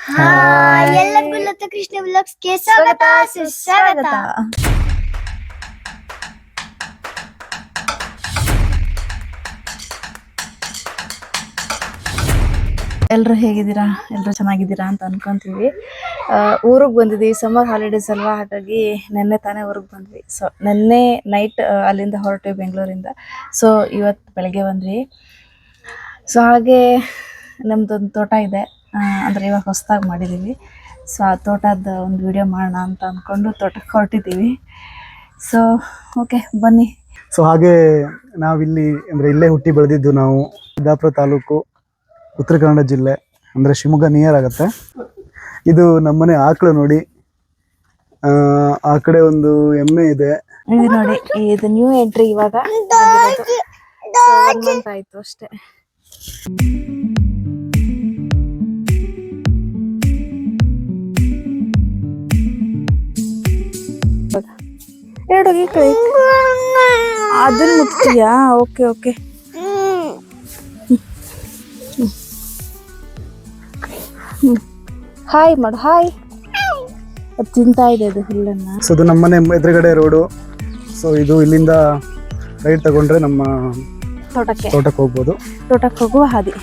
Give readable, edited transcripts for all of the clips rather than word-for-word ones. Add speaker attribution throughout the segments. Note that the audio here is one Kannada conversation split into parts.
Speaker 1: ಎಲ್ಲರಿಗೂ ಲತಾ ಕೃಷ್ಣ ವ್ಲಾಗ್ಸ್ಗೆ ಸ್ವಾಗತ ಸುಸ್ವಾಗತ.
Speaker 2: ಎಲ್ಲರೂ ಹೇಗಿದ್ದೀರಾ? ಎಲ್ಲರೂ ಚೆನ್ನಾಗಿದ್ದೀರಾ ಅಂತ ಅನ್ಕೊಂತೀವಿ. ಊರಿಗೆ ಬಂದಿದ್ದೀವಿ, ಸಮ್ಮರ್ ಹಾಲಿಡೇಸ್ ಅಲ್ವಾ, ಹಾಗಾಗಿ ನೆನ್ನೆ ತಾನೇ ಊರಿಗೆ ಬಂದ್ವಿ. ಸೊ ನೆನ್ನೆ ನೈಟ್ ಅಲ್ಲಿಂದ ಹೊರಟ್ವಿ ಬೆಂಗಳೂರಿಂದ. ಸೊ ಇವತ್ತು ಬೆಳಗ್ಗೆ ಬಂದ್ವಿ. ಸೊ ಹಾಗೆ ನಮ್ಮದೊಂದು ತೋಟ ಇದೆ, ಅಂದರೆ ಇವಾಗ ಹೊಸದಾಗಿ ಮಾಡಿದ್ದೀವಿ. ಸೊ ಆ ತೋಟದ ಒಂದು ವಿಡಿಯೋ ಮಾಡೋಣ ಅಂತ ಅಂದ್ಕೊಂಡು ತೋಟಕ್ಕೆ ಹೊರಟಿದ್ದೀವಿ. ಸೊ ಓಕೆ ಬನ್ನಿ.
Speaker 3: ಸೊ ಹಾಗೆ ನಾವಿಲ್ಲಿ ಅಂದರೆ ಇಲ್ಲೇ ಹುಟ್ಟಿ ಬೆಳೆದಿದ್ದು ನಾವು. ಸಿದ್ದಾಪುರ ತಾಲೂಕು, ಉತ್ತರ ಕನ್ನಡ ಜಿಲ್ಲೆ, ಅಂದರೆ ಶಿವಮೊಗ್ಗ ನಿಯರ್ ಆಗುತ್ತೆ. ಇದು ನಮ್ಮನೆ ಆಕಳು ನೋಡಿ, ಆ ಕಡೆ ಒಂದು ಎಮ್ಮೆ ಇದೆ.
Speaker 2: ಇದು ನೋಡಿ, ಇದು ನ್ಯೂ ಎಂಟ್ರಿ ಇವಾಗ ಆಯ್ತು ಅಷ್ಟೇ. ಎರಡು ಅದನ್ನ ಮುಟ್ತೀಯಾ? Okay okay. ಹಾಯ್ ಮಾಡು, ಹಾಯ್. ಅದು ತಿಂತಾ ಇದೆ ಅದು ಹುಲ್ಲನ್ನ.
Speaker 3: ಸೊ ಇದು ನಮ್ಮನೆ ಎದುರುಗಡೆ ರೋಡು. ಸೊ ಇದು ಇಲ್ಲಿಂದ ರೈಟ್ ತಗೊಂಡ್ರೆ ನಮ್ಮ ತೋಟಕ್ಕೆ ಹೋಗ್ಬೋದು.
Speaker 2: ತೋಟಕ್ಕೆ ಹೋಗುವ ಹಾದಿ.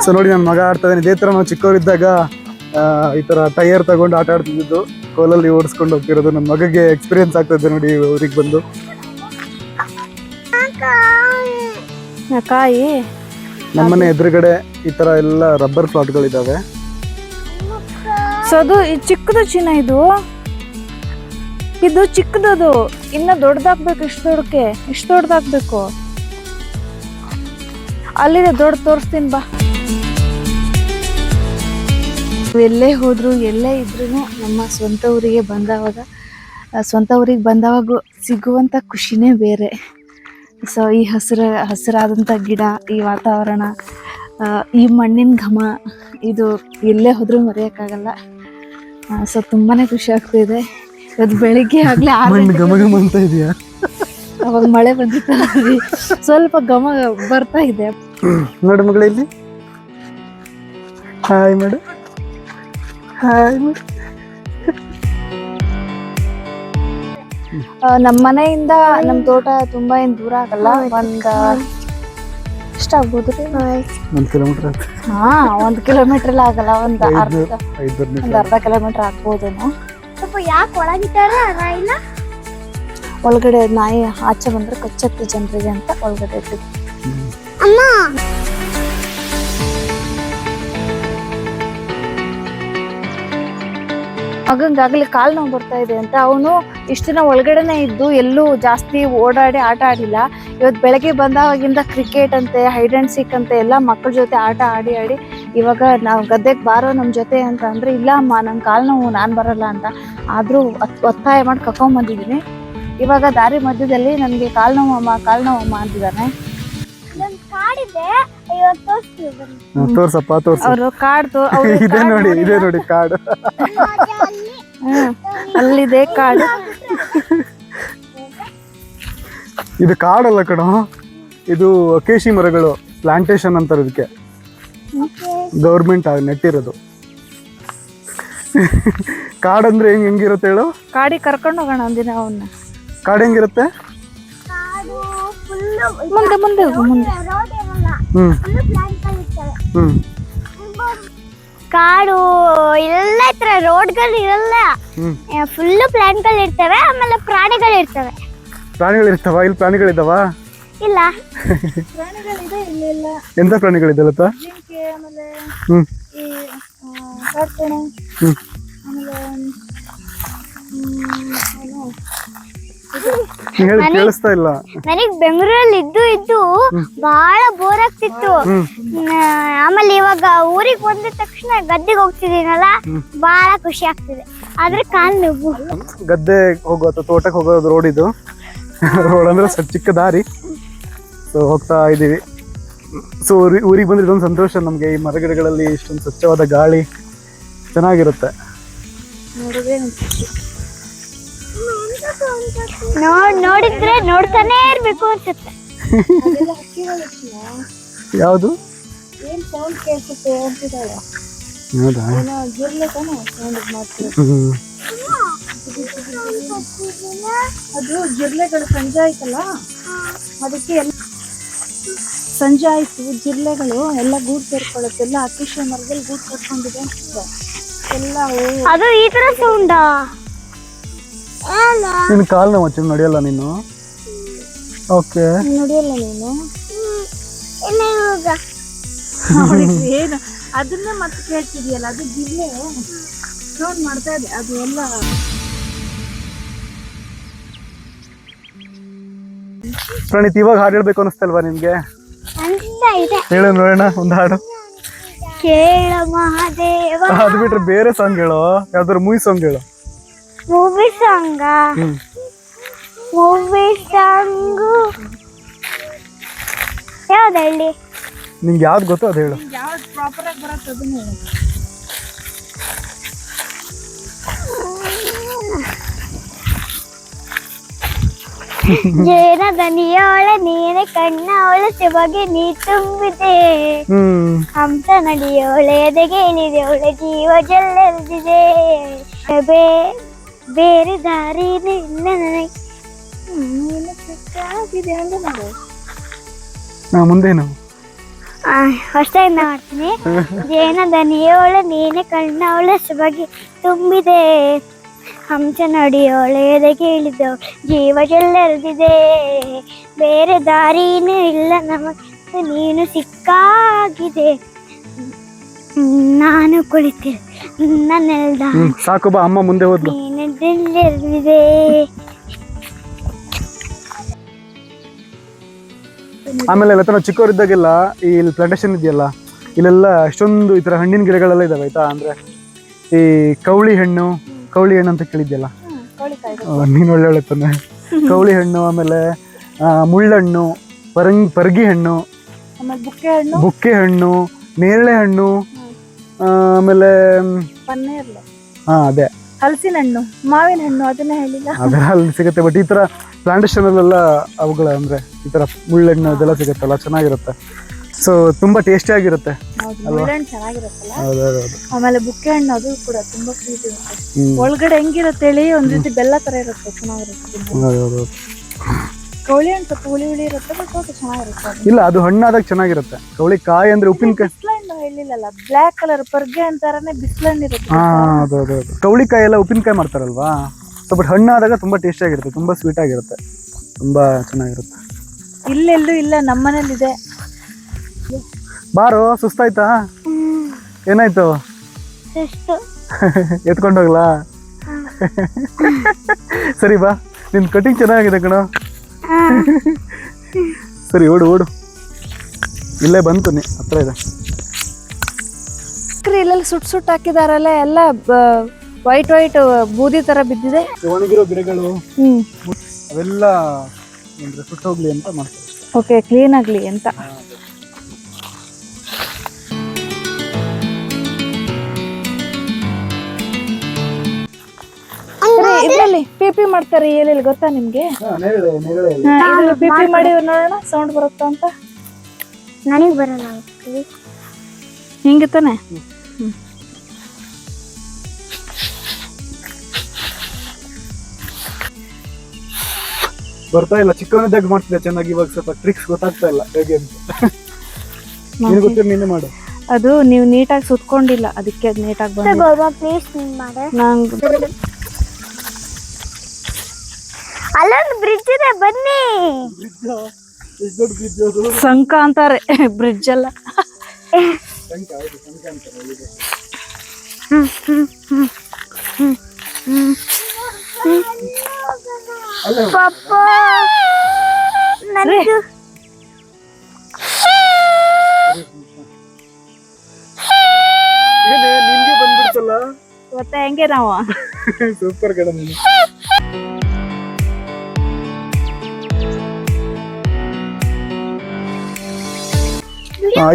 Speaker 3: ಸೊ ನೋಡಿ, ನನ್ನ ಮಗ ಆಡ್ತಾ ಇದ್ದಾನೆ. ಇದೇ ಥರ ನಾವು ಚಿಕ್ಕವರಿದ್ದಾಗ ಈ ಥರ ಟೈರ್ ತಗೊಂಡು ಆಟ ಆಡ್ತಿದ್ದು, ಕೋಲಲ್ಲಿ ಓಡಿಸ್ಕೊಂಡು ಹೋಗ್ತಿರೋದು. ನನ್ನ ಮಗಗೆ ಎಕ್ಸ್ಪೀರಿಯನ್ಸ್ ಆಗ್ತದೆ ನೋಡಿ ಊರಿಗೆ ಬಂದು.
Speaker 2: ಕಾಯಿ
Speaker 3: ನಮ್ಮನೆ ಎದುರುಗಡೆ ಈ ಥರ ಎಲ್ಲ ರಬ್ಬರ್ ಪ್ಲಾಟ್ಗಳಿದ್ದಾವೆ.
Speaker 2: ಸೊ ಅದು ಚಿಕ್ಕದು ಚಿನ್ನ, ಇದು ಚಿಕ್ಕದದು. ಇನ್ನ ದೊಡ್ಡದಾಗ್ಬೇಕು. ಇಷ್ಟು ದೊಡ್ಡದಾಗ್ಬೇಕು. ಅಲ್ಲಿದೆ ದೊಡ್ಡ, ತೋರಿಸ್ತೀನಿ ಬಾ. ಎಲ್ಲೇ ಹೋದ್ರು, ಎಲ್ಲೇ ಇದ್ರೂ ನಮ್ಮ ಸ್ವಂತ ಊರಿಗೆ ಬಂದವಾಗ ಸಿಗುವಂಥ ಖುಷಿನೇ ಬೇರೆ. ಸೊ ಈ ಹಸಿರಾದಂಥ ಗಿಡ, ಈ ವಾತಾವರಣ, ಈ ಮಣ್ಣಿನ ಘಮ, ಇದು ಎಲ್ಲೇ ಹೋದ್ರೂ ಮರೆಯೋಕ್ಕಾಗಲ್ಲ. ಸೊ ತುಂಬಾ ಖುಷಿ ಆಗ್ತಿದೆ. ಇವತ್ತು ಬೆಳಿಗ್ಗೆ ಆಗಲೇ
Speaker 3: ಅಂತ ಇದೆಯಾ?
Speaker 2: ಅವಾಗ ಮಳೆ ಬಂದಿತ್ತು, ಸ್ವಲ್ಪ ಘಮ ಬರ್ತಾ ಇದೆ.
Speaker 3: ನೋಡು ಮಗಳ, ಇಲ್ಲಿ ಹಾಯ್ ಮಾಡು, ಹಾಯ್ ಮಾಡು.
Speaker 2: ನಮ್ಮ ಮನೆಯಿಂದ ನಮ್ಮ ತೋಟ ತುಂಬಾ ಏನ್ ದೂರ ಆಗಲ್ಲ. ಎಷ್ಟಾಗ್ಬೋದು?
Speaker 3: 1 ಕಿಲೋಮೀಟರ್.
Speaker 2: 1 ಕಿಲೋಮೀಟರ್ ಎಲ್ಲ ಆಗಲ್ಲ, ಒಂದು ಅರ್ಧ ಕಿಲೋಮೀಟರ್ ಆಗ್ಬೋದೇನೋ.
Speaker 1: ಸ್ವಲ್ಪ ಯಾಕೆ ಒಳಗಿದ್ದಾರೆ ಇಲ್ಲ?
Speaker 2: ಒಳಗಡೆ ನಾಯಿ ಆಚೆ ಬಂದ್ರೆ ಕಚ್ಚತ್ತೆ ಜನರಿಗೆ ಅಂತ ಒಳಗಡೆ ಇಟ್ಟಿದ್ದು.
Speaker 1: ಅಮ್ಮ
Speaker 2: ಮಗಂಗಾಗ್ಲಿ ಕಾಲ್ ನೋವು ಬರ್ತಾ ಇದೆ ಅಂತ ಅವನು ಇಷ್ಟು ದಿನ ಒಳಗಡೆನೆ ಇದ್ದು ಎಲ್ಲೂ ಜಾಸ್ತಿ ಓಡಾಡಿ ಆಟ ಆಡಿಲ್ಲ. ಇವತ್ತು ಬೆಳಗ್ಗೆ ಬಂದಾವಾಗಿಂದ ಕ್ರಿಕೆಟ್ ಅಂತೆ, ಹೈಡ್ ಅಂಡ್ ಸೀಕ್ ಅಂತೆ ಎಲ್ಲ ಮಕ್ಕಳ ಜೊತೆ ಆಟ ಆಡಿ ಇವಾಗ ನಾವು ಗದ್ದೆಗೆ ಬಾರೋ ನಮ್ಮ ಜೊತೆ ಅಂತ ಅಂದ್ರೆ, ಇಲ್ಲ ಅಮ್ಮ ನಂಗೆ ಕಾಲ್ ನೋವು, ನಾನು ಬರಲ್ಲ ಅಂತ. ಆದ್ರೂ ಒತ್ತಾಯ ಮಾಡಿ ಕರ್ಕೊಂಡ್ಬಂದಿದ್ದೀನಿ. ಇವಾಗ ದಾರಿ ಮಧ್ಯದಲ್ಲಿ ನನಗೆ ಕಾಲ್ ನೋವಮ್ಮ ಅಂತಿದ್ದಾನೆ.
Speaker 3: ತೋರ್ಸಪ್ಪ,
Speaker 2: ಅವರು ಕಾಡು
Speaker 3: ಇದೆ ನೋಡಿ ಕಾಡು.
Speaker 2: ಅಲ್ಲಿದೆ ಕಾಡು.
Speaker 3: ಇದು ಕಾಡಲ್ಲ ಕಣೋ, ಇದು ಅಕೇಶಿ ಮರಗಳು, ಪ್ಲಾಂಟೇಶನ್ ಅಂತಾರೆ ಇದಕ್ಕೆ. ಗೌರ್ಮೆಂಟ್ ನೆಟ್ಟಿರೋದು. ಕಾಡಂದ್ರೆ ಹೆಂಗಿರುತ್ತೆ ಹೇಳು?
Speaker 2: ಕಾಡಿಗೆ ಕರ್ಕೊಂಡು ಹೋಗೋಣ ಒಂದಿನ ಅವನ್ನ.
Speaker 3: ಕಾಡು ಹೆಂಗಿರುತ್ತೆ?
Speaker 2: ಮುಂದೆ ಹೋಗು.
Speaker 1: ಕಾಡು ಎಲ್ಲ ಇತರ ರೋಡ್ಗಳು ಇರಲ್ಲ, ಫುಲ್ ಪ್ಲಾಂಟ್ಗಳು ಇರ್ತವೆ. ಆಮೇಲೆ ಪ್ರಾಣಿಗಳು ಇರ್ತವೆ.
Speaker 3: ಪ್ರಾಣಿಗಳಿರ್ತಾವ? ಇಲ್ಲಿ ಪ್ರಾಣಿಗಳಿದಾವ?
Speaker 1: ಇಲ್ಲ.
Speaker 3: ಎಂತ ಪ್ರಾಣಿಗಳಿದೆ ಲತಾ? ಕೇಳಿಸ್ತಾ ಇಲ್ಲ.
Speaker 1: ನನಗ್ ಬೆಂಗಳೂರಲ್ಲಿ ಇದ್ದು ಬಹಳ ಬೋರ್ ಆಗ್ತಿತ್ತು. ಆಮೇಲೆ ಇವಾಗ ಊರಿಗೆ ಬಂದ ತಕ್ಷಣ ಗದ್ದೆಗೆ ಹೋಗ್ತಿದ್ದೀನಲ್ಲ, ಬಹಳ ಖುಷಿ ಆಗ್ತಿದೆ. ಆದ್ರೆ ಕಾಲ್ ನೋವು.
Speaker 3: ಗದ್ದೆ ಹೋಗೋ ಅಥವಾ ತೋಟಕ್ಕೆ ಹೋಗೋದು ರೋಡ್ ಇದು. ರೋಡ್ ಅಂದ್ರೆ ಚಿಕ್ಕ ದಾರಿ. ಸೊ ಹೋಗ್ತಾ ಇದೀವಿ. ಸೊ ಊರಿಗೆ ಬಂದ್ರೆ ಇದೊಂದು ಸಂತೋಷ ನಮಗೆ. ಈ ಮರಗಿಡಗಳಲ್ಲಿ ಇಷ್ಟೊಂದು ಸ್ವಚ್ಛವಾದ ಗಾಳಿ ಚೆನ್ನಾಗಿರುತ್ತೆ.
Speaker 2: ನೋಡಿದ್ರೆ
Speaker 1: ನೋಡಿದ್ರೆ ನೋಡ್ತಾನೆ ಇರ್ಬೇಕು ಅನ್ಸುತ್ತೆ.
Speaker 3: ಯಾವುದು
Speaker 2: ಏನ್ ಸೌಂಡ್ ಕೇಳಿಸುತ್ತೆ ಅಂತಿದ್ದಾಳೆ.
Speaker 3: ಹೌದಾ?
Speaker 2: ಏನೋ ಜಿರ್ಲೆ ತಾನೆ ಸೌಂಡ್ ಮಾಡ್ತೀವಿ. ಅದು ಜಿರ್ಲೆಗಳು ಸಂಜೆ ಆಯ್ತಲ್ಲ, ಅದಕ್ಕೆ ಸಂಜೆ ಆಯ್ತು, ಜಿರ್ಲೆಗಳು ಎಲ್ಲ ಗೂಡು ಸೇರ್ಕೊಳ್ಳುತ್ತೆ. ಎಲ್ಲ ಅತಿಶಯ ಮರದಲ್ಲಿ ಗೂಡು ಕಟ್ಕೊಂಡಿದೆ ಅನ್ಸುತ್ತೆ ಎಲ್ಲ.
Speaker 1: ಅದು ಈ ತರ ಸೌಂಡಾ?
Speaker 3: ನಿನ್ನ ಕಾಲು ನೋವು ಚೂರು ನಡೆಯಲ್ಲ ನೀನು? ಓಕೆ,
Speaker 2: ನೋಡಿಯಲ್ಲ ನೀನು ಏನು ಅದನ್ನೇ ಮತ್ತೆ ಕೇಳ್ತಿದೀಯಲ್ಲ, ಅದು ಜಿರ್ಲೆ ಸೌಂಡ್ ಮಾಡ್ತಾ ಇದೆ. ಅದು ಎಲ್ಲ
Speaker 3: ಪ್ರಣೀತ್, ಇವಾಗ ಹಾಡು ಹೇಳ್ಬೇಕು ಅನಿಸ್ತಲ್ವಾ ನಿಮ್ಗೆ?
Speaker 1: ಅನ್ಸ್ತಾ ಇದೆ.
Speaker 3: ಹೇಳು ನೋಡೋಣ ಒಂದು ಹಾಡು.
Speaker 1: ಕೇಳ ಮಹಾದೇವ.
Speaker 3: ಅದು ಬಿಟ್ರೆ ಬೇರೆ ಸಾಂಗ್ ಹೇಳೋ, ಯಾವ್ದಾದ್ರು ಮೂವಿ ಸಾಂಗ್ ಹೇಳು.
Speaker 1: ಮೂವಿ ಸಾಂಗ? ಮೂವಿ ಸಾಂಗು ಯಾವ್ದು ಹೇಳಿ?
Speaker 3: ನಿಂಗೆ ಯಾವ್ದು ಗೊತ್ತೋ ಅದು ಹೇಳು.
Speaker 2: ಯಾವ್ದು ಪ್ರಾಪರ್ ಆಗಿ ಬರುತ್ತೆ ಅದನ್ನ ಹೇಳು.
Speaker 1: ಜೇನ ದನಿಯೋಳೆ ನೀನೆ ಕಣ್ಣ ಒಳಸೆ ಬಗೆ ನೀ ತುಂಬಿದೆ, ಹಂಸ ನಡಿಯೋಳೆ ಎದೆಗೆ ಇಳಿದೋಳೆ ಜೀವ ಜಲ್ಲೆಲ್ದಿದೆ, ಬೇರೆ ದಾರಿ ಇಲ್ಲ ನನಗೆ.
Speaker 3: ಮುಂದೇನು
Speaker 1: ಹೊಸದಾಗಿ ಮಾಡ್ತೀನಿ. ಜೇನ ದನಿಯೋಳೆ ನೀನೆ ಕಣ್ಣ ಒಳಸೆ ಬಗೆ ತುಂಬಿದೆ, ಹಂಸ ನಡಿಯೋಳೆ ಎದೆಗೆ ಇಳಿದೋಳೆ ಜೀವ ಜಲ್ಲೆಲ್ದಿದೆ, ಬೇರೆ ದಾರಿನೂ ಇಲ್ಲ ನಮಗೆ ನೀನು ಸಿಕ್ಕಾಗಿದೆ, ನಾನು ಕುಳಿತಿರು ನನ್ನೆಲ್ದ
Speaker 3: ಸಾಕು ಬಾ, ಅಮ್ಮ ಮುಂದೆ ಹೋದ್ಲು.
Speaker 1: ನೀನು ಜಲ್ಲೆಲ್ದಿದೆ.
Speaker 3: ಆಮೇಲೆ ನಾವು ಚಿಕ್ಕವರಿದ್ದಾಗೆಲ್ಲ ಈ ಪ್ಲಾಂಟೇಶನ್ ಇದೆಯಲ್ಲ, ಇಲ್ಲೆಲ್ಲ ಅಷ್ಟೊಂದು ಈ ತರ ಹಣ್ಣಿನ ಗಿಡಗಳೆಲ್ಲ ಇದಾವೆ ಆಯ್ತಾ. ಅಂದ್ರೆ ಈ ಕವಳಿ ಹಣ್ಣು ಅಂತ ಕೇಳಿದ್ಯಲ್ಲ ನೀನು? ಒಳ್ಳೆ ತಾನೆ. ಕವಳಿ ಹಣ್ಣು, ಆಮೇಲೆ ಮುಳ್ಳಹಣ್ಣು, ಪರ್ಗಿ ಹಣ್ಣು, ಬುಕ್ಕೆ ಹಣ್ಣು, ನೇರಳೆ ಹಣ್ಣು, ಆಮೇಲೆ ಅದೇ
Speaker 2: ಹಲಸಿನ ಹಣ್ಣು, ಮಾವಿನ ಹಣ್ಣು, ಅದನ್ನ ಹೇಳಿಲ್ಲ.
Speaker 3: ಅದೆಲ್ಲ ಅಲ್ಲಿ ಸಿಗುತ್ತೆ. ಬಟ್ ಈ ತರ ಪ್ಲಾಂಟೇಶನ್ ಅಲ್ಲೆಲ್ಲ ಅವುಗಳ ಅಂದ್ರೆ ಈ ತರ ಮುಳ್ಳಹಣ್ಣು ಅದೆಲ್ಲ ಸಿಗುತ್ತಲ್ಲ, ಚೆನ್ನಾಗಿರುತ್ತೆ. ಸೊ ತುಂಬಾ ಟೇಸ್ಟಿ ಆಗಿರುತ್ತೆ.
Speaker 2: ಚೆನ್ನಾಗಿರುತ್ತಲ್ಲ. ಆಮೇಲೆ ಬುಕ್ಕೆ ಹಣ್ಣು ಅದು ಕೂಡ ತುಂಬಾ ಸ್ವೀಟ್ ಇರುತ್ತೆ. ಒಳಗಡೆ ಹೆಂಗಿರುತ್ತೆ ಹೇಳಿ, ಒಂದ್ ರೀತಿ ಬೆಲ್ಲ ತರ ಇರುತ್ತೆ, ಚೆನ್ನಾಗಿರುತ್ತೆ. ಕವಳಿ ಹಣ್ಣು ಸ್ವಲ್ಪ ಹುಳಿ ಇರುತ್ತೆ, ಬಟ್ ಚೆನ್ನಾಗಿರುತ್ತೆ.
Speaker 3: ಇಲ್ಲ, ಅದು ಹಣ್ಣಾದಾಗ ಚೆನ್ನಾಗಿರುತ್ತೆ. ಕವಳಿ ಕಾಯಿ ಅಂದ್ರೆ ಉಪ್ಪಿನಕಾಯಿ.
Speaker 2: ಬಿಸ್ಲಹಣ್ಣು ಹೇಳಿಲ್ಲಲ್ಲ, ಬ್ಲಾಕ್ ಕಲರ್ ಪರ್ಗೆ ಅಂತಾರನೆ ಬಿಸ್ಲಹಣ್ಣು ಇರುತ್ತೆ.
Speaker 3: ಹೌದು. ಕವಳಿ ಕಾಯಿ ಎಲ್ಲ ಉಪ್ಪಿನಕಾಯಿ ಮಾಡ್ತಾರಲ್ವಾ, ಸೊ ಬಟ್ ಹಣ್ಣಾದಾಗ ತುಂಬಾ ಟೇಸ್ಟಿ ಆಗಿರುತ್ತೆ, ತುಂಬಾ ಸ್ವೀಟ್ ಆಗಿರುತ್ತೆ, ತುಂಬಾ ಚೆನ್ನಾಗಿರುತ್ತೆ.
Speaker 2: ಇಲ್ಲೆಲ್ಲೂ ಇಲ್ಲ, ನಮ್ಮನೇಲಿದೆ.
Speaker 3: ಬಾರೋ, ಸುಸ್ತಾಯ್ತಾ? ಏನಾಯ್ತು? ಎತ್ಕೊಂಡು ಹೋಗ್ಲಾ? ಸರಿ ಬಾ, ನಿನ್ ಕಟಿಂಗ್ ಚೆನ್ನಾಗಿದೆ ಕಣ. ಸರಿ ಓಡು, ಇಲ್ಲೇ ಬಂತು, ನೀ ಹತ್ರ ಇದೆ.
Speaker 2: ಇಲ್ಲೆಲ್ಲ ಸುಟ್ಟು ಹಾಕಿದಾರಲ್ಲ, ಎಲ್ಲ ವೈಟ್ ಬೂದಿ ತರ ಬಿದ್ದಿದೆ.
Speaker 3: ಒಣಗಿರೋ ಗಿಡಗಳು ಅವೆಲ್ಲ ಸುಟ್ಟು ಹೋಗ್ಲಿ ಅಂತ ಮಾಡ್ತಾರೆ.
Speaker 2: ಓಕೆ, ಕ್ಲೀನ್ ಆಗ್ಲಿ ಅಂತ. ಇದ್ರಲ್ಲಿ ಪಿಪಿ ಮಾಡ್ತಾರೆ ಎಲ್ಲಿ ಗೊತ್ತಾ ನಿಮ್ಗೆ? ಪಿಪಿ ಮಾಡಿ ನೋಡೋಣ, ಸೌಂಡ್ ಬರುತ್ತಾ ಅಂತ.
Speaker 1: ನನಗೆ ಬರಲ್ಲ.
Speaker 2: ಹಿಂಗೆ ತಾನೆ.
Speaker 3: ಬರ್ತಾ ಇಲ್ಲ, ಚಿಕ್ಕವನಿದ್ದಾಗ ಮಾಡ್ತಿದ್ದೆ ಚೆನ್ನಾಗಿ, ಇವಾಗ ಸ್ವಲ್ಪ ಟ್ರಿಕ್ಸ್ ಗೊತ್ತಾಗ್ತಾ ಇಲ್ಲ ಹೇಗೆ ಅಂತ. ನೀನು ಗೊತ್ತಿರ ನೀನೇ ಮಾಡು.
Speaker 2: ಅದು ನೀವು ನೀಟಾಗಿ ಸುತ್ಕೊಂಡಿಲ್ಲ, ಅದಕ್ಕೆ ಅದು ನೀಟಾಗಿ ಬಂದಿದೆ.
Speaker 1: ಅಲ್ಲೊಂದು ಬ್ರಿಡ್ಜ್ ಇದೆ, ಬನ್ನಿ.
Speaker 2: ಸಂಕ ಅಂತಾರೆ, ಬ್ರಿಡ್ಜ್ ಅಲ್ಲ.
Speaker 1: ಪಪ್ಪ ನನಗೆ
Speaker 3: ನಿನ್ಗೆ ಬಂದ್ಬಿಡ್ತಲ್ಲ
Speaker 2: ಮತ್ತೆ ಹೆಂಗೆ ನಾವು.
Speaker 3: ಸೂಪರ್ ಕಣ ನೀನು.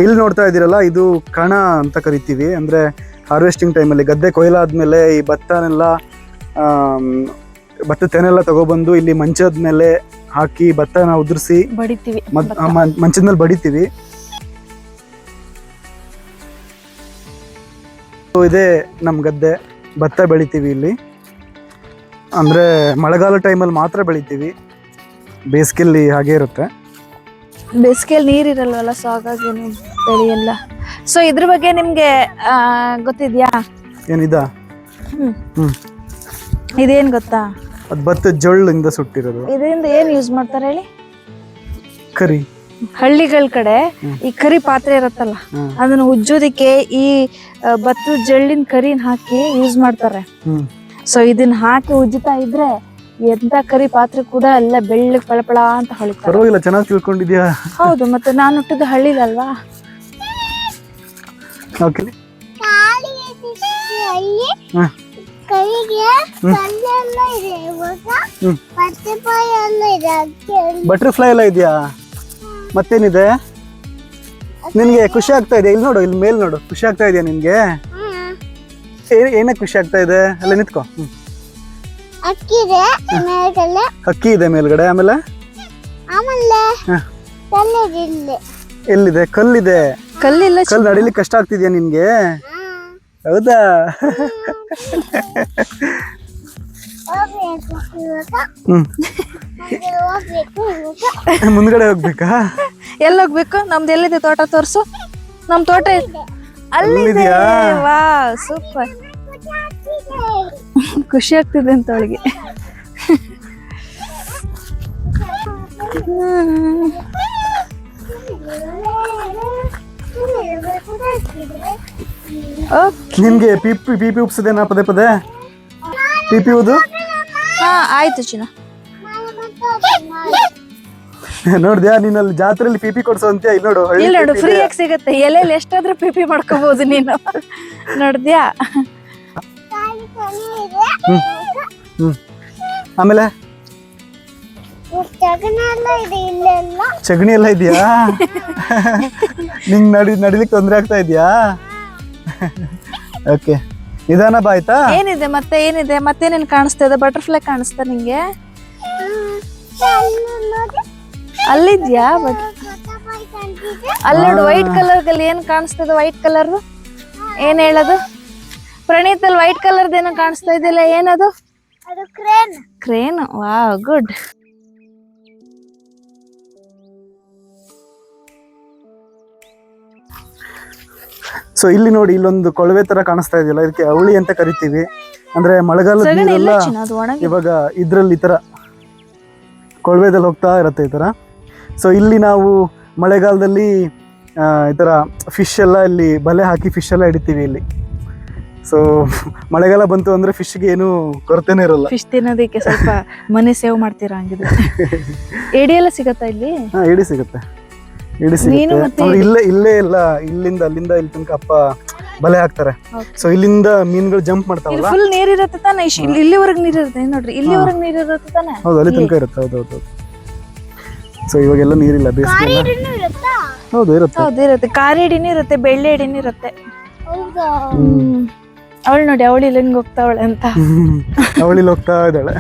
Speaker 3: ಇಲ್ಲಿ ನೋಡ್ತಾ ಇದ್ದೀರಲ್ಲ, ಇದು ಕಣ ಅಂತ ಕರಿತೀವಿ. ಅಂದ್ರೆ ಹಾರ್ವೆಸ್ಟಿಂಗ್ ಟೈಮಲ್ಲಿ ಗದ್ದೆ ಕೊಯ್ಲಾದ್ಮೇಲೆ ಈ ಭತ್ತನೆಲ್ಲ ಭತ್ತ ತೆನೆಲ್ಲ ತಗೊಬಂದು ಇಲ್ಲಿ ಮಂಚದ ಮೇಲೆ ಹಾಕಿ ಭತ್ತನ ಉದುರಿಸಿ
Speaker 2: ಬಡಿತೀವಿ,
Speaker 3: ಮಂಚದ ಮೇಲೆ ಬಡಿತೀವಿ. ಇದೇ ನಮ್ ಗದ್ದೆ, ಭತ್ತ ಬೆಳಿತೀವಿ ಇಲ್ಲಿ. ಅಂದ್ರೆ ಮಳೆಗಾಲ ಟೈಮಲ್ಲಿ ಮಾತ್ರ ಬೆಳಿತೀವಿ, ಬೇಸಿಗೆಯಲ್ಲಿ ಹಾಗೆ ಇರುತ್ತೆ.
Speaker 2: ಬೇಸಿಗೆಯಲ್ಲಿ ನೀರಿರಲ್ವಲ್ಲ, ಸೊ ಹಾಗಾಗಿ ಬೆಳೆಯಲ್ಲ. ಸೊ ಇದ್ರ ಬಗ್ಗೆ ನಿಮ್ಗೆ ಗೊತ್ತಿದ್ಯಾ?
Speaker 3: ಏನಿದಾ?
Speaker 2: ಇದೇನ್ ಗೊತ್ತಾ?
Speaker 3: ಅದ್ ಭತ್ತದ ಜೊಳ್ಳಿಂದ ಸುಟ್ಟಿರೋದು.
Speaker 2: ಇದರಿಂದ ಏನ್ ಯೂಸ್ ಮಾಡ್ತಾರೆ ಹೇಳಿ?
Speaker 3: ಕರಿ.
Speaker 2: ಹಳ್ಳಿಗಳ ಕಡೆ ಈ ಕರಿ ಪಾತ್ರೆ ಇರತ್ತಲ್ಲ, ಅದನ್ನ ಉಜ್ಜೋದಿಕ್ಕೆ ಈ ಭತ್ತದ ಜಳ್ಳಿನ ಕರಿನ ಹಾಕಿ ಯೂಸ್ ಮಾಡ್ತಾರೆ. ಸೊ ಇದನ್ನ ಹಾಕಿ ಉಜ್ಜುತ್ತಾ ಇದ್ರೆ ಎಂತ ಕರಿ ಪಾತ್ರೆ ಕೂಡ ಎಲ್ಲ ಬೆಳ್ಳಗ್ ಪಳಪಳ ಅಂತ ಹೊಳಿತಾರೆ.
Speaker 3: ಪರವಾಗಿಲ್ಲ, ಚೆನ್ನಾಗಿ ತಿಳ್ಕೊಂಡಿದ್ಯಾ.
Speaker 2: ಹೌದು, ಮತ್ತೆ ನಾನು ಹುಟ್ಟಿದ ಹಳ್ಳಿಲಲ್ವಾ.
Speaker 3: ಓಕೆ. ಬಟರ್ಫ್ಲೈ ಎಲ್ಲ ಇದೆಯಾ? ಮತ್ತೇನಿದೆ? ನಿನ್ಗೆ ಖುಷಿ ಆಗ್ತಾ ಇದೆ? ಇಲ್ಲಿ ನೋಡು, ಇಲ್ಲಿ ಮೇಲ್ ನೋಡು, ಖುಷಿ ಆಗ್ತಾ ಇದೆಯಾ ನಿನ್ಗೆ? ಏನಕ್ಕೆ ಖುಷಿ ಆಗ್ತಾ ಇದೆ? ಅಲ್ಲ ನಿಂತ್ಕೋ. ಹಕ್ಕಿ ಇದೆ ಮೇಲ್ಗಡೆ. ಆಮೇಲೆ ಎಲ್ಲಿದೆ? ಕಲ್ಲಿದೆ.
Speaker 2: ಕಲ್ಲಿಲ್ಲ.
Speaker 3: ಕಲ್ಲು ನಡಿಲಿಕ್ಕೆ ಕಷ್ಟ ಆಗ್ತಿದ್ಯಾ ನಿನ್ಗೆ? ಹೌದಾ? ಮುಂದ್ಗಡೆ ಹೋಗ್ಬೇಕಾ?
Speaker 2: ಎಲ್ಲಿ ಹೋಗ್ಬೇಕು? ನಮ್ದು ಎಲ್ಲಿದೆ ತೋಟ ತೋರ್ಸು. ನಮ್ ತೋಟ ಅಲ್ಲಿದೆಯಾ? ವಾ, ಸೂಪರ್. ಖುಷಿ ಆಗ್ತಿದೆ ಅಂತ ಅವಳಿಗೆ.
Speaker 3: ನಿಮ್ಗೆ ಪಿಪಿ ಪಿಪಿ ಉಪ್ಸದೇನಾ ಪದೇ ಪದೇ? ಪಿಪಿ ಊದು.
Speaker 2: ಹಾ ಆಯ್ತು ಚಿನ್ನ.
Speaker 3: ನೋಡ್ದ್ಯಾ ನೀನಲ್ಲಿ ಜಾತ್ರೆಯಲ್ಲಿ ಪಿಪಿ ಕೊಡ್ಸೋ ಅಂತ? ಇಲ್ಲಿ ನೋಡು,
Speaker 2: ಇಲ್ಲಿ ನೋಡು, ಫ್ರೀ ಆಗಿ ಸಿಗತ್ತೆ. ಎಲ್ಲೆಲ್ಲಿ ಎಷ್ಟಾದ್ರೂ ಪಿಪಿ ಮಾಡ್ಕೋಬಹುದು ನೀನು. ನೋಡ್ದ್ಯಾ?
Speaker 3: ಆಮೇಲೆ ಚಗಣಿ ಎಲ್ಲ ಇದೆಯಾ? ನಿಂಗ್ ನಡಿಲಿಕ್ಕೆ ತೊಂದ್ರೆ ಆಗ್ತಾ ಇದೆಯಾ? ಓಕೆ, ನಿಧಾನ ಬಾ ಆಯ್ತಾ?
Speaker 2: ಏನಿದೆ ಮತ್ತೆ? ಏನಿದೆ ಮತ್ತೇನೇನ್ ಕಾಣಿಸ್ತಾ ಇದೆ? ಬಟರ್ಫ್ಲೈ ಕಾಣಿಸ್ತಾ ನಿಂಗೆ? ಅಲ್ಲಿದ್ಯಾ? ಅಲ್ಲಿ ನೋಡು, ವೈಟ್ ಕಲರ್ ಅಲ್ಲಿ ಏನ್ ಕಾಣಿಸ್ತದೆ? ವೈಟ್ ಕಲರ್ ಏನ್ ಹೇಳೋದು? ಪ್ರಣೀತ್, ಅಲ್ಲಿ ವೈಟ್ ಕಲರ್ದ ಏನೋ ಕಾಣಿಸ್ತಾ ಇದೆಯಲ್ಲ, ಏನದು? ಕ್ರೇನ್. Wow, good.
Speaker 3: ಸೊ ಇಲ್ಲಿ ನೋಡಿ, ಇಲ್ಲೊಂದು ಕೊಳವೆ ತರ ಕಾಣಿಸ್ತಾ ಇದೆಯಲ್ಲ, ಇದಕ್ಕೆ ಅವಳಿ ಅಂತ ಕರಿತೀವಿ. ಅಂದ್ರೆ ಮಳೆಗಾಲದ ನೀರೆಲ್ಲ ಇವಾಗ ಇದ್ರಲ್ಲಿ ಈ ತರ ಕೊಳವೆದಲ್ಲಿ ಹೋಗ್ತಾ ಇರತ್ತೆ ಈ ತರ. ಸೊ ಇಲ್ಲಿ ನಾವು ಮಳೆಗಾಲದಲ್ಲಿ ಈ ತರ ಫಿಶ್ ಎಲ್ಲ ಇಲ್ಲಿ ಬಲೆ ಹಾಕಿ ಫಿಶ್ ಎಲ್ಲ ಹಿಡಿತೀವಿ ಇಲ್ಲಿ. ಸೊ ಮಳೆಗಾಲ ಬಂತು ಅಂದ್ರೆ ಫಿಶ್ಗೆ ಏನು ಕೊರತೆನೇ ಇರಲ್ಲ.
Speaker 2: ಫಿಶ್ ತಿನ್ನೋದಕ್ಕೆ ಸ್ವಲ್ಪ ಮನಿ ಸೇವ್ ಮಾಡ್ತೀರಾ ಹಂಗಿದ್ರೆ. ಏಡಿ ಎಲ್ಲ ಸಿಗತ್ತಾ ಇಲ್ಲಿ?
Speaker 3: ಹಾ, ಏಡಿ ಸಿಗುತ್ತೆ. ಏಡಿ ಸಿಗುತ್ತೆ. ಇಲ್ಲೇ ಎಲ್ಲ ಇಲ್ಲಿಂದ ಅಲ್ಲಿಂದ ಇಲ್ಲಿ ತನಕ ಅಪ್ಪ ಬಲೆ ಹಾಕ್ತಾರೆ. ಸೊ ಇಲ್ಲಿಂದ ಮೀನುಗಳು ಜಂಪ್ ಮಾಡ್ತಾವಲ್ಲ.
Speaker 2: ಫುಲ್ ನೀರಿರುತ್ತೆ ತಾನೆ? ಇಲ್ಲಿವರೆಗೆ ನೀರಿರುತ್ತೆ ನೋಡ್ರಿ, ಇಲ್ಲಿವರೆಗೆ ನೀರಿರುತ್ತೆ ತಾನೆ?
Speaker 3: ಹೌದು, ಅಲ್ಲಿ ತನಕ ಇರುತ್ತೆ. ಹೌದು. ಸೊ ಇವಾಗೆಲ್ಲ ನೀರಿಲ್ಲ, ಬೇಸಿಗೆ. ಹೌದು,
Speaker 2: ಇರುತ್ತೆ. ಕಾರೇಡಿನೂ ಇರುತ್ತೆ, ಬೆಳ್ಳೆ ಏಡಿನೂ ಇರುತ್ತೆ. ಅವಳು ನೋಡಿ, ಅವಳಿಲ್ಲ ಹೆಂಗ್ ಹೋಗ್ತಾವಳೆ ಅಂತ.
Speaker 3: ಅವಳಿಲ್ಲ ಹೋಗ್ತಾ ಇದ್ದಾಳೆ.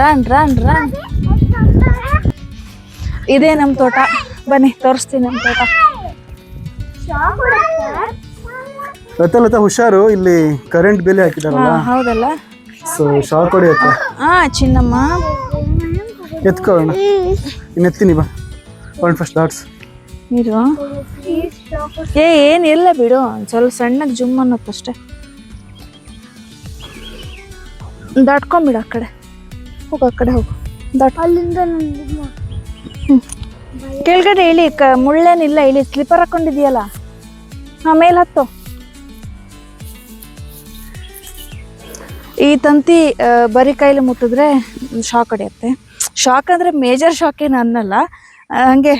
Speaker 2: ರನ್. ಇದೇ ನಮ್ ತೋಟ. ಬನ್ನಿ ತೋರಿಸ್ತೀನಿ ನಮ್ ತೋಟ.
Speaker 3: ಲತಾ ಹುಷಾರು, ಇಲ್ಲಿ ಕರೆಂಟ್ ಬೇಲಿ ಹಾಕಿದಾರಲ್ಲ.
Speaker 2: ಹೌದಲ್ಲ?
Speaker 3: So shock ಹೊಡೆಯುತ್ತೆ.
Speaker 2: ಚಿನ್ನಮ್ಮ
Speaker 3: ಎತ್ಕೊಳ್ಳೋಣ. ಇನ್ನೆತ್ತೀನಿ ಬಾ. ಫಸ್ಟ್ ಡಾಟ್ಸ್
Speaker 2: ನೀರು ಏನಿಲ್ಲ ಬಿಡು, ಸ್ವಲ್ಪ ಸಣ್ಣಗೆ ಜುಮ್ ಅನ್ನತ್ತಷ್ಟೇ. ದಾಟ್ಕೊಂಬಿಡ, ಆ ಕಡೆ ಹೋಗು, ಆ ಕಡೆ ಹೋಗು. ಅಲ್ಲಿಂದ ಕೆಳಗಡೆ ಇಳಿ, ಮುಳ್ಳೇನಿಲ್ಲ, ಇಳಿ. ಸ್ಲಿಪ್ಪರ್ ಹಾಕೊಂಡಿದೀಯಲ್ಲ, ಆಮೇಲೆ ಹತ್ತು. ಈ ತಂತಿ ಬರೀ ಕೈಲಿ ಮುಟ್ಟಿದ್ರೆ ಶಾಕ್ ಹೊಡೆಯುತ್ತೆ. ಶಾಕ್ ಅಂದ್ರೆ ಮೇಜರ್ ಶಾಕ್ ಏನು ಅನ್ನಲ್ಲ, ಹಂಗೆ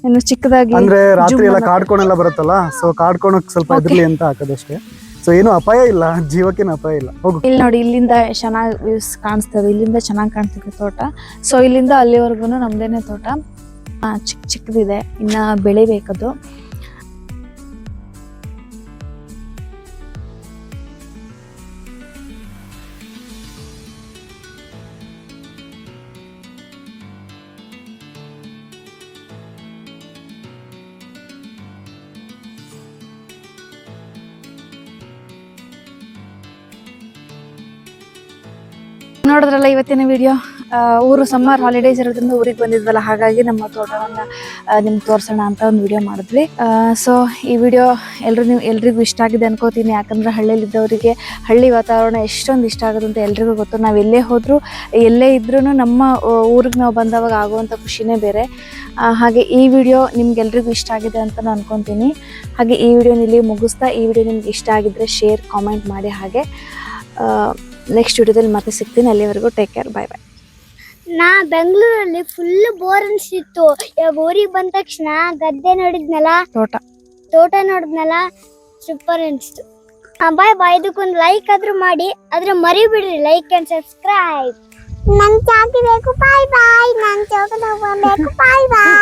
Speaker 2: ಇನ್ನು ಚಿಕ್ಕದಾಗಿ
Speaker 3: ಅಂದ್ರೆ ರಾತ್ರಿ ಎಲ್ಲ ಕಾಡ್ಕೊಣೆಲ್ಲ ಬರುತ್ತಲ್ಲ, ಸೊ ಕಾಡ್ಕೊಣಕ್ ಸ್ವಲ್ಪ ಎದ್ರಲಿ ಅಂತ ಹಾಕೋದಷ್ಟೇ. ಸೊ ಏನು ಅಪಾಯ ಇಲ್ಲ, ಜೀವಕ್ಕೇನು ಅಪಾಯ ಇಲ್ಲ. ಹೋಗು.
Speaker 2: ಇಲ್ಲಿ ನೋಡಿ, ಇಲ್ಲಿಂದ ಚೆನ್ನಾಗಿ ವ್ಯೂಸ್ ಕಾಣಿಸ್ತದೆ, ಇಲ್ಲಿಂದ ಚೆನ್ನಾಗಿ ಕಾಣಿಸ್ತದೆ ತೋಟ. ಸೊ ಇಲ್ಲಿಂದ ಅಲ್ಲಿವರೆಗೂ ನಮ್ದೇನೆ ತೋಟ, ಚಿಕ್ಕದಿದೆ, ಇನ್ನ ಬೆಳಿಬೇಕದು. ನೋಡಿದ್ರಲ್ಲ ಇವತ್ತಿನ ವಿಡಿಯೋ. ಊರು ಸಮ್ಮರ್ ಹಾಲಿಡೇಸ್ ಇರೋದ್ರಿಂದ ಊರಿಗೆ ಬಂದಿದ್ವಲ್ಲ, ಹಾಗಾಗಿ ನಮ್ಮ ತೋಟವನ್ನು ನಿಮ್ಗೆ ತೋರಿಸೋಣ ಅಂತ ಒಂದು ವಿಡಿಯೋ ಮಾಡಿದ್ವಿ. ಸೊ ಈ ವಿಡಿಯೋ ಎಲ್ರಿಗೂ ಇಷ್ಟ ಆಗಿದೆ ಅನ್ಕೋತೀನಿ. ಯಾಕಂದ್ರೆ ಹಳ್ಳಿಯಲ್ಲಿದ್ದವರಿಗೆ ಹಳ್ಳಿ ವಾತಾವರಣ ಎಷ್ಟೊಂದು ಇಷ್ಟ ಆಗುತ್ತೆ ಅಂತ ಎಲ್ರಿಗೂ ಗೊತ್ತು. ನಾವು ಎಲ್ಲೇ ಹೋದರೂ ಎಲ್ಲೇ ಇದ್ರೂ ನಮ್ಮ ಊರಿಗೆ ನಾವು ಬಂದವಾಗ ಆಗುವಂಥ ಖುಷಿನೇ ಬೇರೆ. ಹಾಗೆ ಈ ವಿಡಿಯೋ ನಿಮ್ಗೆಲ್ರಿಗೂ ಇಷ್ಟ ಆಗಿದೆ ಅಂತ ನಾನು ಅನ್ಕೊತೀನಿ. ಹಾಗೆ ಈ ವಿಡಿಯೋನ ಇಲ್ಲಿ ಮುಗಿಸ್ತಾ, ಈ ವಿಡಿಯೋ ನಿಮ್ಗೆ ಇಷ್ಟ ಆಗಿದ್ರೆ ಶೇರ್, ಕಾಮೆಂಟ್ ಮಾಡಿ. ಹಾಗೆ ನೆಕ್ಸ್ಟ್ ವಿಡಿಯೋದಲ್ಲಿ ಮತ್ತೆ ಸಿಗ್ತೀನಿ. ಅಲ್ಲಿವರೆಗೂ ಟೇಕ್ ಕೇರ್, ಬಾಯ್ ಬಾಯ್.
Speaker 1: ನಾ ಬೆಂಗಳೂರಲ್ಲಿ ಫುಲ್ ಬೋರ್ ಅನ್ಸಿತ್ತು. ಇವಾಗ ಊರಿಗೆ ಬಂದ ತಕ್ಷಣ ಗದ್ದೆ ನೋಡಿದ್ನಲ್ಲ, ತೋಟ ನೋಡಿದ್ನಲ್ಲ, ಸೂಪರ್ ಅನ್ಸ್ತು. ಬಾಯ್ ಬಾಯ್. ಇದಕ್ಕೊಂದು ಲೈಕ್ ಆದ್ರೂ ಮಾಡಿ, ಆದ್ರೆ ಮರಿಬಿಡ್ರಿ ಲೈಕ್ ಅಂಡ್ ಸಬ್ಸ್ಕ್ರೈಬ್. ನಂಗೆ ಚಾಕಿ ಬೇಕು, ಬಾಯ್ ಬಾಯ್. ನಂಗೆ ಚೌಕ ಬೇಕು, ಬಾಯ್ ಬಾಯ್.